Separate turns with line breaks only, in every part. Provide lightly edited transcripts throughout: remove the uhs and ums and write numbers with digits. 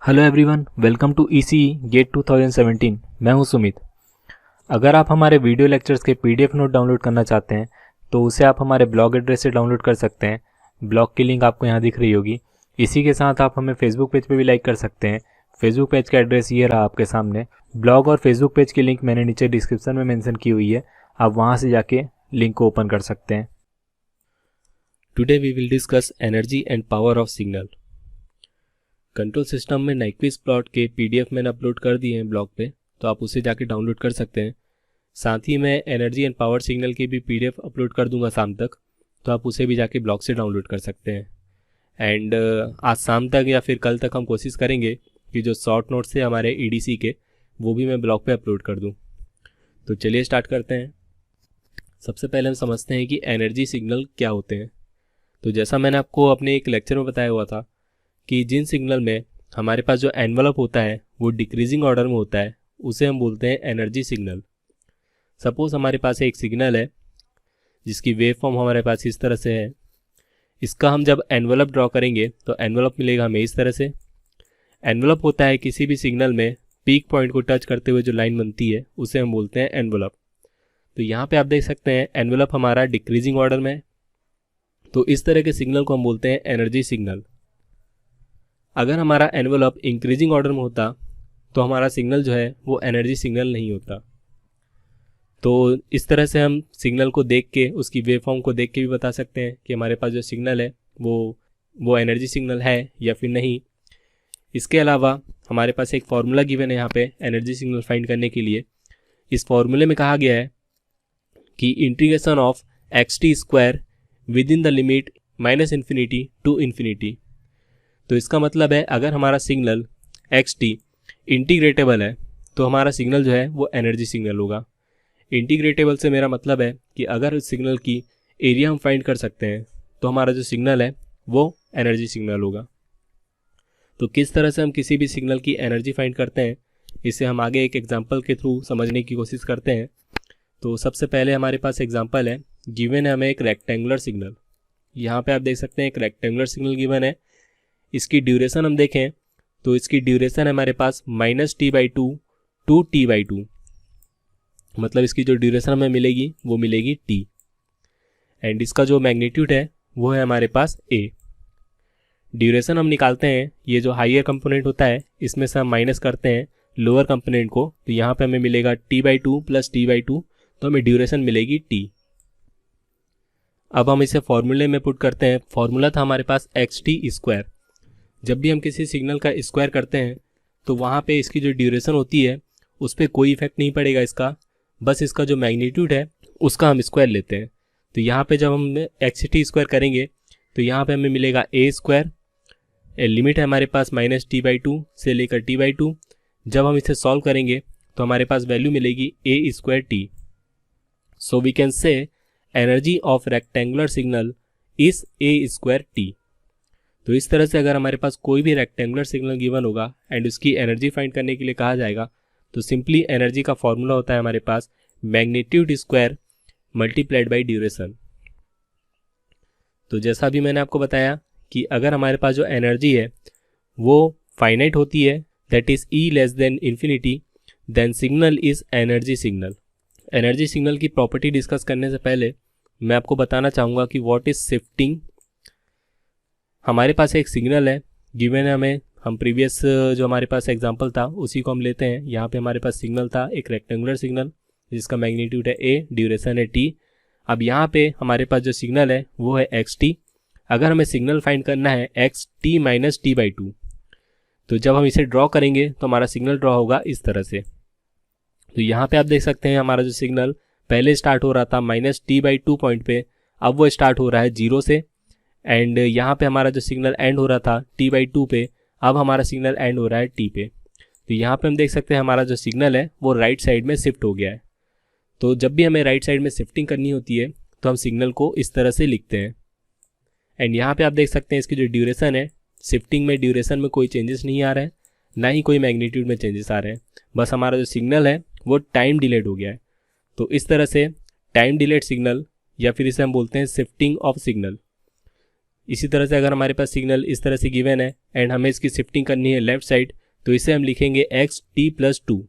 Hello everyone, welcome to ECE GATE 2017। मैं हूं सुमित। अगर आप हमारे वीडियो लेक्चर्स के पीडीएफ नोट डाउनलोड करना चाहते हैं तो उसे आप हमारे ब्लॉग एड्रेस से डाउनलोड कर सकते हैं। ब्लॉग की लिंक आपको यहां दिख रही होगी। इसी के साथ आप हमें फेसबुक पेज पे भी लाइक कर सकते हैं। फेसबुक पेज का एड्रेस ये रहा आपके सामने। ब्लॉग और फेसबुक पेज की लिंक मैंने नीचे डिस्क्रिप्शन में मेंशन की हुई है, आप वहाँ से जाके लिंक को ओपन कर सकते हैं।
Today we will discuss energy and power of signal. Control system में नाइक्विस्ट प्लॉट के पीडीएफ मैंने अपलोड कर दिए हैं ब्लॉग पे, तो आप उसे जाके डाउनलोड कर सकते हैं। साथ ही मैं एनर्जी एंड पावर सिग्नल की भी पीडीएफ अपलोड कर दूंगा शाम तक, तो आप उसे भी जाके ब्लॉग से डाउनलोड कर सकते हैं। एंड आज शाम तक या फिर कल तक हम कोशिश करेंगे कि जो शॉर्ट नोट्स है हमारे ईडीसी के, वो भी मैं ब्लॉग पे अपलोड कर दूँ। तो चलिए स्टार्ट करते हैं। सबसे पहले हम समझते हैं कि एनर्जी सिग्नल क्या होते हैं। तो जैसा मैंने आपको अपने एक लेक्चर में बताया हुआ था कि जिन सिग्नल में हमारे पास जो एनवलप होता है वो डिक्रीजिंग ऑर्डर में होता है, उसे हम बोलते हैं एनर्जी सिग्नल। सपोज हमारे पास एक सिग्नल है जिसकी वेव फॉर्म हमारे पास इस तरह से है। इसका हम जब एनवलप ड्रॉ करेंगे तो एनवलप मिलेगा हमें इस तरह से। एनवलप होता है किसी भी सिग्नल में पीक पॉइंट को टच करते हुए जो लाइन बनती है, उसे हम बोलते हैं एनवलप। तो यहाँ पे आप देख सकते हैं एनवलप हमारा डिक्रीजिंग ऑर्डर में है, तो इस तरह के सिग्नल को हम बोलते हैं एनर्जी सिग्नल। अगर हमारा एनवलप इंक्रीजिंग ऑर्डर में होता तो हमारा सिग्नल जो है वो एनर्जी सिग्नल नहीं होता। तो इस तरह से हम सिग्नल को देख के, उसकी वेव फॉर्म को देख के भी बता सकते हैं कि हमारे पास जो सिग्नल है वो एनर्जी सिग्नल है या फिर नहीं। इसके अलावा हमारे पास एक फॉर्मूला गिवन है यहाँ पे एनर्जी सिग्नल फाइंड करने के लिए। इस फॉर्मूले में कहा गया है कि integration of xt square within the limit -infinity to infinity. तो इसका मतलब है अगर हमारा सिग्नल xt इंटीग्रेटेबल है तो हमारा सिग्नल जो है वो एनर्जी सिग्नल होगा। इंटीग्रेटेबल से मेरा मतलब है कि अगर इस सिग्नल की एरिया हम फाइंड कर सकते हैं तो हमारा जो सिग्नल है वो एनर्जी सिग्नल होगा। तो किस तरह से हम किसी भी सिग्नल की एनर्जी फाइंड करते हैं, इसे हम आगे एक एग्जाम्पल के थ्रू समझने की कोशिश करते हैं। तो सबसे पहले हमारे पास एग्जाम्पल है, गिवन है हमें एक रेक्टेंगुलर सिग्नल। यहाँ पे आप देख सकते हैं एक रेक्टेंगुलर सिग्नल गिवन है। इसकी ड्यूरेशन हम देखें तो इसकी ड्यूरेशन है हमारे पास -t/2 टू t/2, मतलब इसकी जो ड्यूरेशन हमें मिलेगी वो मिलेगी t। एंड इसका जो मैग्नीट्यूड है वो है हमारे पास a। ड्यूरेशन हम निकालते हैं, ये जो हाइयर कंपोनेंट होता है इसमें से हम माइनस करते हैं लोअर कंपोनेंट को, तो यहाँ पे हमें मिलेगा t/2 प्लस t/2, तो हमें ड्यूरेशन मिलेगी t। अब हम इसे फॉर्मूले में पुट करते हैं। फॉर्मूला था हमारे पास xt स्क्वायर। जब भी हम किसी सिग्नल का स्क्वायर करते हैं तो वहाँ पे इसकी जो ड्यूरेशन होती है उस पर कोई इफेक्ट नहीं पड़ेगा इसका, बस इसका जो मैग्नीट्यूड है उसका हम स्क्वायर लेते हैं। तो यहाँ पे जब हम xt स्क्वायर करेंगे तो यहाँ पे हमें मिलेगा a स्क्वायर। लिमिट है हमारे पास -t/2 से लेकर t/2। जब हम इसे सॉल्व करेंगे तो हमारे पास वैल्यू मिलेगी a square t। So we can say energy of rectangular signal is a square t। तो इस तरह से अगर हमारे पास कोई भी रेक्टेंगुलर सिग्नल गिवन होगा एंड उसकी एनर्जी फाइंड करने के लिए कहा जाएगा तो सिंपली एनर्जी का फॉर्मूला होता है हमारे पास magnitude square multiplied by duration. तो जैसा भी मैंने आपको बताया कि अगर हमारे पास जो एनर्जी है वो फाइनाइट होती है, that is E less than infinity, then signal is energy signal. Energy signal की प्रॉपर्टी डिस्कस करने से पहले मैं आपको बताना चाहूँगा कि व्हाट इज शिफ्टिंग। हमारे पास एक सिग्नल है गिवन है हमें, हम प्रीवियस जो हमारे पास एग्जांपल था उसी को हम लेते हैं। यहाँ पे हमारे पास सिग्नल था एक रेक्टेंगुलर सिग्नल जिसका मैग्नीट्यूड है a, ड्यूरेशन है t। अब यहाँ पे हमारे पास जो सिग्नल है वो है xt। अगर हमें सिग्नल फाइंड करना है xt माइनस t/2, तो जब हम इसे ड्रॉ करेंगे तो हमारा सिग्नल ड्रॉ होगा इस तरह से। तो यहाँ पे आप देख सकते हैं हमारा जो सिग्नल पहले स्टार्ट हो रहा था -t/2 पॉइंट पे, अब वो स्टार्ट हो रहा है 0 से। एंड यहाँ पे हमारा जो सिग्नल एंड हो रहा था t/2 पे, अब हमारा सिग्नल एंड हो रहा है t पे। तो यहाँ पे हम देख सकते हैं हमारा जो सिग्नल है वो राइट साइड में शिफ्ट हो गया है। तो जब भी हमें राइट साइड में शिफ्टिंग करनी होती है तो हम सिग्नल को इस तरह से लिखते हैं। एंड यहाँ पे आप देख सकते हैं इसकी जो ड्यूरेशन है, शिफ्टिंग में ड्यूरेशन में कोई चेंजेस नहीं आ रहा है, ना ही कोई मैग्नीट्यूड में चेंजेस आ रहे हैं, बस हमारा जो सिग्नल है वो टाइम डिलेड हो गया है। तो इस तरह से टाइम डिलेड सिग्नल या फिर इसे हम बोलते हैं शिफ्टिंग ऑफ सिग्नल। इसी तरह से अगर हमारे पास सिग्नल इस तरह से गिवन है एंड हमें इसकी शिफ्टिंग करनी है लेफ्ट साइड, तो इसे हम लिखेंगे xt+2।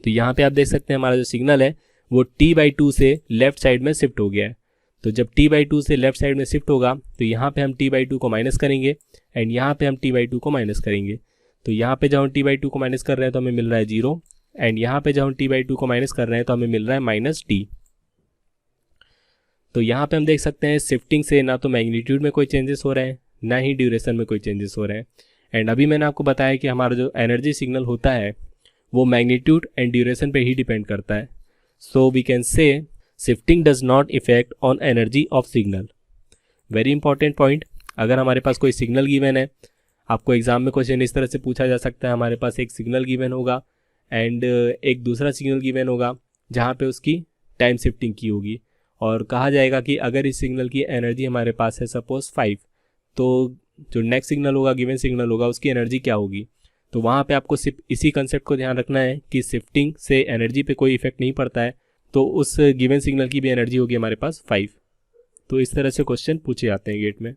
तो यहाँ पे आप देख सकते हैं हमारा जो सिग्नल है वो t/2 से लेफ्ट साइड में शिफ्ट हो गया है। तो जब t/2 से लेफ्ट साइड में शिफ्ट होगा तो यहाँ पे हम t/2 को माइनस करेंगे एंड यहाँ पे हम t/2 को माइनस करेंगे। तो यहाँ पे जब हम t/2 को माइनस कर रहे हैं तो हमें मिल रहा है 0 एंड यहाँ पे जब हम t/2 को माइनस कर रहे हैं तो हमें मिल रहा है -t। तो यहाँ पे हम देख सकते हैं शिफ्टिंग से ना तो मैग्नीट्यूड में कोई चेंजेस हो रहे हैं ना ही ड्यूरेशन में कोई चेंजेस हो रहे हैं। एंड अभी मैंने आपको बताया कि हमारा जो एनर्जी सिग्नल होता है वो मैग्नीट्यूड एंड ड्यूरेशन पे ही डिपेंड करता है। So we can say shifting does not effect on energy of signal. Very important point, अगर हमारे पास कोई सिग्नल गिवन है, आपको एग्जाम में क्वेश्चन इस तरह से पूछा जा सकता है, हमारे पास एक सिग्नल गिवन होगा एंड एक दूसरा सिग्नल गिवन होगा जहाँ पे उसकी टाइम शिफ्टिंग की होगी और कहा जाएगा कि अगर इस सिग्नल की एनर्जी हमारे पास है सपोज 5, तो जो नेक्स्ट सिग्नल होगा, गिवन सिग्नल होगा, उसकी एनर्जी क्या होगी। तो वहाँ पे आपको सिर्फ इसी कंसेप्ट को ध्यान रखना है कि शिफ्टिंग से एनर्जी पे कोई इफेक्ट नहीं पड़ता है, तो उस गिवन सिग्नल की भी एनर्जी होगी हमारे पास 5। तो इस तरह से क्वेश्चन पूछे जाते हैं गेट में।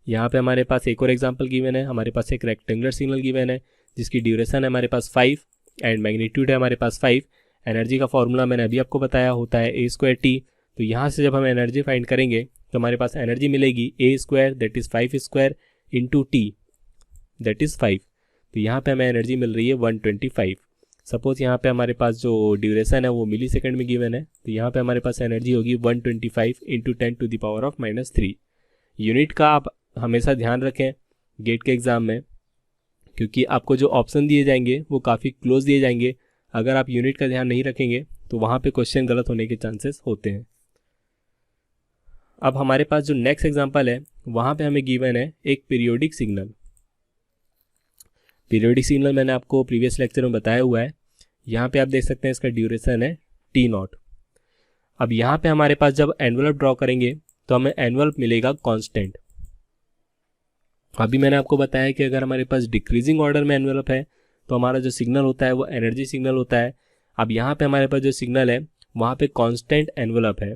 यहाँ पे हमारे पास एक और एग्जांपल गिवन है, हमारे पास एक रेक्टेंगुलर सिग्नल गिवन है जिसकी ड्यूरेशन है हमारे पास 5 एंड मैग्नीट्यूड है हमारे पास 5। एनर्जी का फॉर्मूला मैंने अभी आपको बताया होता है a²t। तो यहाँ से जब हम एनर्जी फाइंड करेंगे तो हमारे पास एनर्जी मिलेगी a² that is 5² into t that is 5। तो यहाँ पे हमें एनर्जी मिल रही है 125। सपोज यहाँ पे हमारे पास जो ड्यूरेशन है वो मिली सेकेंड में गिवन है, तो यहाँ पे हमारे पास एनर्जी होगी 125 इंटू 10⁻³ यूनिट का आप हमेशा ध्यान रखें गेट के एग्ज़ाम में, क्योंकि आपको जो ऑप्शन दिए जाएंगे वो काफ़ी क्लोज दिए जाएंगे। अगर आप यूनिट का ध्यान नहीं रखेंगे तो वहाँ पे क्वेश्चन गलत होने के चांसेस होते हैं। अब हमारे पास जो नेक्स्ट एग्जांपल है वहाँ पे हमें गिवन है एक पीरियोडिक सिग्नल। पीरियोडिक सिग्नल मैंने आपको प्रीवियस लेक्चर में बताया हुआ है। यहाँ पे आप देख सकते हैं इसका ड्यूरेशन है t0। अब यहाँ पे हमारे पास जब एनवलप ड्रॉ करेंगे तो हमें एनवलप मिलेगा कांस्टेंट। अभी मैंने आपको बताया कि अगर हमारे पास डिक्रीजिंग ऑर्डर में एनवलप है तो हमारा जो सिग्नल होता है वो एनर्जी सिग्नल होता है। अब यहाँ पे हमारे पास जो सिग्नल है वहाँ पे कांस्टेंट एनवलप है।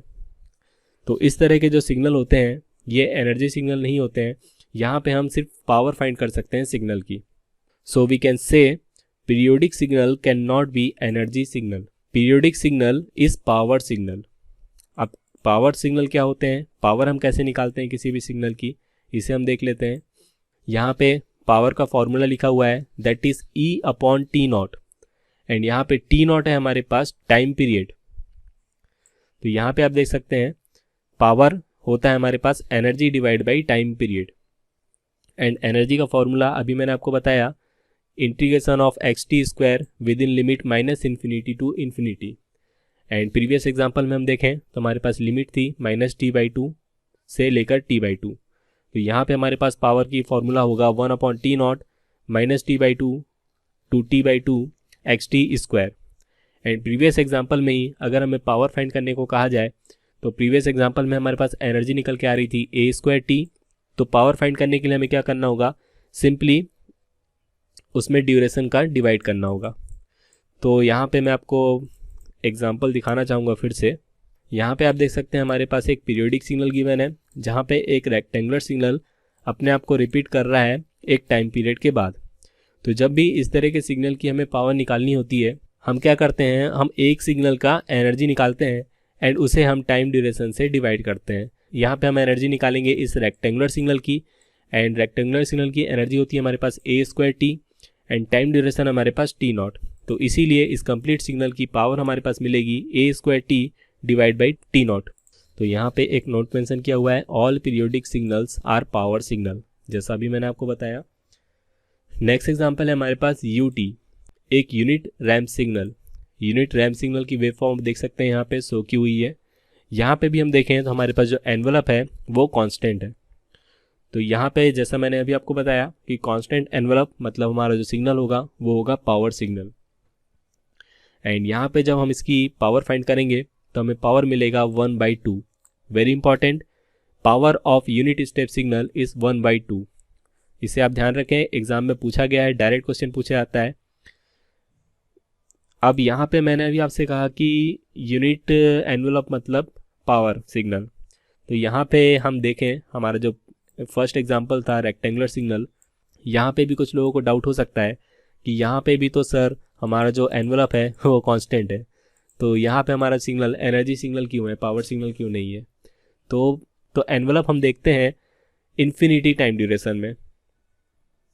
तो इस तरह के जो सिग्नल होते हैं ये एनर्जी सिग्नल नहीं होते हैं। यहाँ पे हम सिर्फ पावर फाइंड कर सकते हैं सिग्नल की। So we can say periodic signal can not be energy signal, periodic signal is power signal. अब पावर सिग्नल क्या होते हैं, पावर हम कैसे निकालते हैं किसी भी सिग्नल की, इसे हम देख लेते हैं। यहाँ पे पावर का फॉर्मूला लिखा हुआ है दैट इज E/T0 एंड यहाँ पे T0 है हमारे पास टाइम पीरियड। तो यहाँ पे आप देख सकते हैं पावर होता है हमारे पास energy divide by time period and energy का फॉर्मूला अभी मैंने आपको बताया integration of xt² within limit -∞ to ∞। And previous example में हम देखें तो हमारे पास लिमिट थी -t/2 से लेकर t/2। तो यहाँ पे हमारे पास पावर की फॉर्मूला होगा 1/T0 -t/2 to t/2 xt²। And previous example में ही अगर हमें पावर फाइंड करने को कहा जाए तो प्रीवियस एग्जांपल में हमारे पास एनर्जी निकल के आ रही थी a²t। तो पावर फाइंड करने के लिए हमें क्या करना होगा, सिंपली उसमें ड्यूरेशन का डिवाइड करना होगा। तो यहाँ पे मैं आपको एग्जांपल दिखाना चाहूँगा फिर से। यहाँ पे आप देख सकते हैं हमारे पास एक पीरियोडिक सिग्नल गिवन है जहाँ पे एक रेक्टेंगुलर सिग्नल अपने आप को रिपीट कर रहा है एक टाइम पीरियड के बाद। तो जब भी इस तरह के सिग्नल की हमें पावर निकालनी होती है हम क्या करते हैं, हम एक सिग्नल का एनर्जी निकालते हैं एंड उसे हम टाइम ड्यूरेशन से डिवाइड करते हैं। यहाँ पे हम एनर्जी निकालेंगे इस रेक्टेंगुलर सिग्नल की एंड रेक्टेंगुलर सिग्नल की एनर्जी होती है हमारे पास a² एंड टाइम ड्यूरेशन हमारे पास t0। तो इसीलिए इस कंप्लीट सिग्नल की पावर हमारे पास मिलेगी a² डिवाइड बाई t0। तो यहाँ पे एक नोट मेंशन किया हुआ है all periodic signals are power signal, जैसा भी मैंने आपको बताया। नेक्स्ट एग्जांपल है हमारे पास UT, एक unit ramp signal. Unit ramp signal की वेव फॉर्म देख सकते हैं यहाँ पे शो की हुई है। यहाँ पे भी हम देखें तो हमारे पास जो एनवलप है वो कांस्टेंट है। तो यहाँ पे जैसा मैंने अभी आपको बताया कि कांस्टेंट एनवलप मतलब हमारा जो सिग्नल होगा वो होगा पावर सिग्नल। एंड यहाँ पे जब हम इसकी पावर फाइंड करेंगे तो हमें पावर मिलेगा 1/2। Very important, power of unit step signal is 1/2। इसे आप ध्यान रखें, एग्जाम में पूछा गया है, डायरेक्ट क्वेश्चन पूछा जाता है। अब यहाँ पे मैंने अभी आपसे कहा कि यूनिट एनवलप मतलब पावर सिग्नल। तो यहाँ पे हम देखें हमारा जो फर्स्ट एग्जांपल था रेक्टेंगुलर सिग्नल, यहाँ पे भी कुछ लोगों को डाउट हो सकता है कि यहाँ पे भी तो सर हमारा जो एनवलप है वो कांस्टेंट है, तो यहाँ पे हमारा सिग्नल एनर्जी सिग्नल क्यों है, पावर सिग्नल क्यों नहीं है। तो एनवलप हम देखते हैं इन्फिनिटी टाइम ड्यूरेशन में।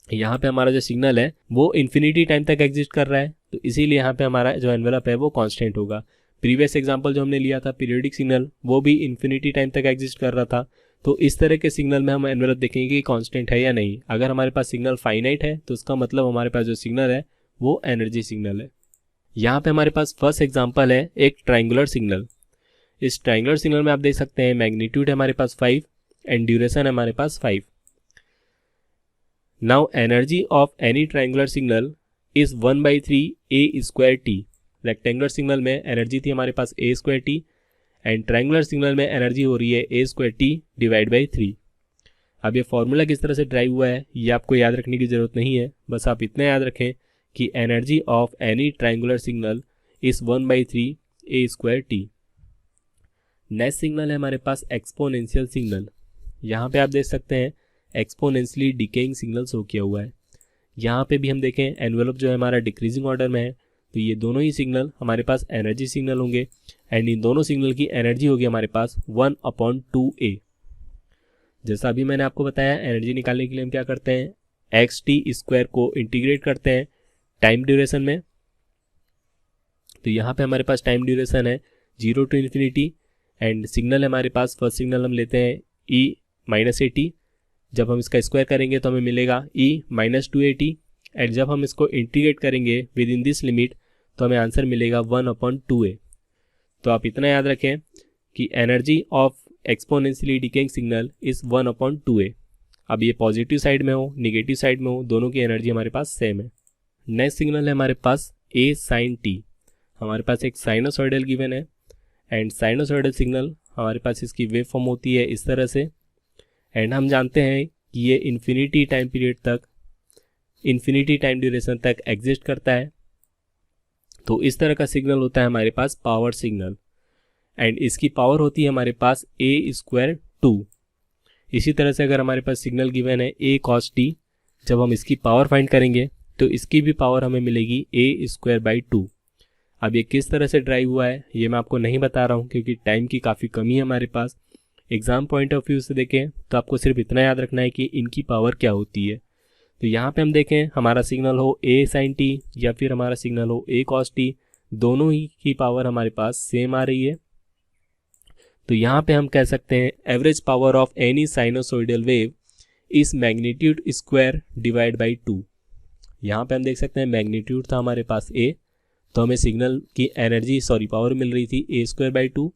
यहाँ पे हमारा जो सिग्नल है वो इन्फिनिटी टाइम तक एग्जिस्ट कर रहा है, तो इसीलिए यहाँ पे हमारा जो एनवलप है वो कांस्टेंट होगा। प्रीवियस एग्जांपल जो हमने लिया था पीरियोडिक सिग्नल, वो भी इन्फिनिटी टाइम तक एग्जिस्ट कर रहा था। तो इस तरह के सिग्नल में हम एनवलप देखेंगे कि कांस्टेंट है या नहीं। अगर हमारे पास सिग्नल फाइनाइट है तो उसका मतलब हमारे पास जो सिग्नल है वो एनर्जी सिग्नल है। यहाँ पे हमारे पास फर्स्ट एग्जांपल है एक ट्रायंगुलर सिग्नल। इस ट्रायंगुलर सिग्नल में आप देख सकते हैं मैग्नीट्यूड है हमारे पास 5 एंड ड्यूरेशन है हमारे पास 5। Now energy of any triangular signal is 1/3 a² t। Rectangular signal में एनर्जी थी हमारे पास a² t and triangular signal में एनर्जी हो रही है a² t / 3। अब ये फॉर्मूला किस तरह से ड्राइव हुआ है ये आपको याद रखने की ज़रूरत नहीं है, बस आप इतना याद रखें कि energy of any triangular signal is 1/3 a² t। Next signal है हमारे पास एक्सपोनेंशियल सिग्नल। यहाँ पे आप देख सकते हैं एक्सपोनेंशियली डिकेइंग सिग्नल शो किया हुआ है। यहाँ पे भी हम देखें एनवेलप जो है हमारा डिक्रीजिंग ऑर्डर में है, तो ये दोनों ही सिग्नल हमारे पास एनर्जी सिग्नल होंगे एंड इन दोनों सिग्नल की एनर्जी होगी हमारे पास 1/2a। जैसा अभी मैंने आपको बताया एनर्जी निकालने के लिए हम क्या करते हैं xt² को इंटीग्रेट करते हैं टाइम ड्यूरेशन में। तो यहाँ पे हमारे पास टाइम ड्यूरेशन है 0 to ∞ एंड सिग्नल है हमारे पास फर्स्ट सिग्नल हम लेते हैं e-at। जब हम इसका स्क्वायर करेंगे तो हमें मिलेगा e-2at एंड जब हम इसको इंटीग्रेट करेंगे विद इन दिस लिमिट तो हमें आंसर मिलेगा 1/2a। तो आप इतना याद रखें कि energy of exponentially decaying signal is 1/2a। अब ये पॉजिटिव साइड में हो निगेटिव साइड में हो, दोनों की एनर्जी हमारे पास सेम है। नेक्स्ट सिग्नल है हमारे पास a sin t। हमारे पास एक साइनोसॉइडल गिवन है एंड साइनोसॉइडल सिग्नल हमारे पास इसकी वेव फॉर्म होती है इस तरह से एंड हम जानते हैं कि ये इन्फिनिटी टाइम पीरियड तक इन्फिनिटी टाइम ड्यूरेशन तक एग्जिस्ट करता है। तो इस तरह का सिग्नल होता है हमारे पास पावर सिग्नल एंड इसकी पावर होती है हमारे पास a² 2। इसी तरह से अगर हमारे पास सिग्नल गिवन है a cos t, जब हम इसकी पावर फाइंड करेंगे तो इसकी भी पावर हमें मिलेगी a² 2। अब ये किस तरह से ड्राइव हुआ है ये मैं आपको नहीं बता रहा हूँ क्योंकि टाइम की काफ़ी कमी है हमारे पास। एग्जाम पॉइंट ऑफ व्यू से देखें तो आपको सिर्फ इतना याद रखना है कि इनकी पावर क्या होती है। तो यहाँ पे हम देखें हमारा सिग्नल हो a sin t या फिर हमारा सिग्नल हो a cos t, दोनों ही की पावर हमारे पास सेम आ रही है। तो यहाँ पे हम कह सकते हैं average power of any sinusoidal wave is magnitude square divide by 2। यहाँ पे हम देख सकते हैं मैग्नीट्यूड था हमारे पास a, तो हमें सिग्नल की एनर्जी पावर मिल रही थी a² 2।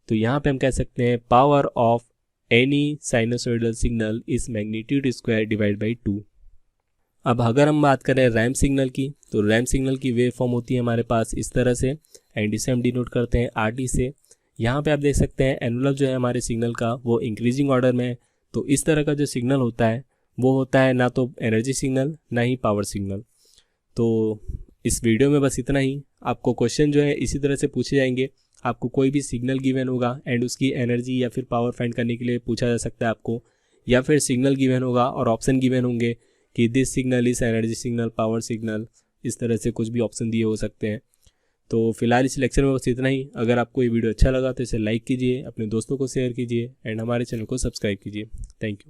तो यहाँ पे हम कह सकते हैं power of any sinusoidal signal is magnitude square divide by 2। अब अगर हम बात करें रैम्प सिग्नल की, तो रैम्प सिग्नल की वेव फॉर्म होती है हमारे पास इस तरह से एंड इसे हम डिनोट करते हैं RT से। यहाँ पे आप देख सकते हैं एनवलप जो है हमारे सिग्नल का वो इंक्रीजिंग ऑर्डर में है। तो इस तरह का जो सिग्नल होता है वो होता है ना तो एनर्जी सिग्नल ना ही पावर सिग्नल। तो इस वीडियो में बस इतना ही। आपको क्वेश्चन जो है इसी तरह से पूछे जाएंगे। आपको कोई भी सिग्नल गिवन होगा एंड उसकी एनर्जी या फिर पावर फाइंड करने के लिए पूछा जा सकता है आपको, या फिर सिग्नल गिवन होगा और ऑप्शन गिवन होंगे कि दिस सिग्नल इस एनर्जी सिग्नल, पावर सिग्नल, इस तरह से कुछ भी ऑप्शन दिए हो सकते हैं। तो फिलहाल इस लेक्चर में बस इतना ही। अगर आपको ये वीडियो अच्छा लगा तो इसे लाइक कीजिए, अपने दोस्तों को शेयर कीजिए एंड हमारे चैनल को सब्सक्राइब कीजिए। Thank you.